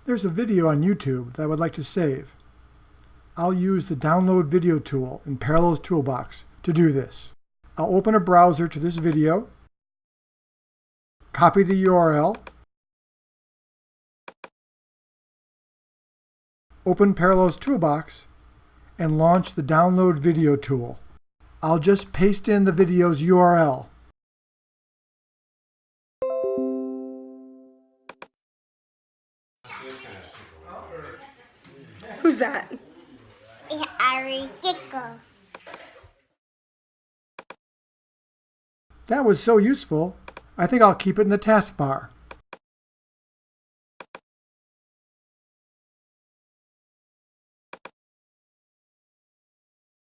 There's a video on YouTube that I would like to save. I'll use the Download Video tool in Parallels Toolbox to do this. I'll open a browser to this video, copy the URL, open Parallels Toolbox, and launch the Download Video tool. I'll just paste in the video's URL. Who's that? It's Ari Gecko. That was so useful, I think I'll keep it in the taskbar.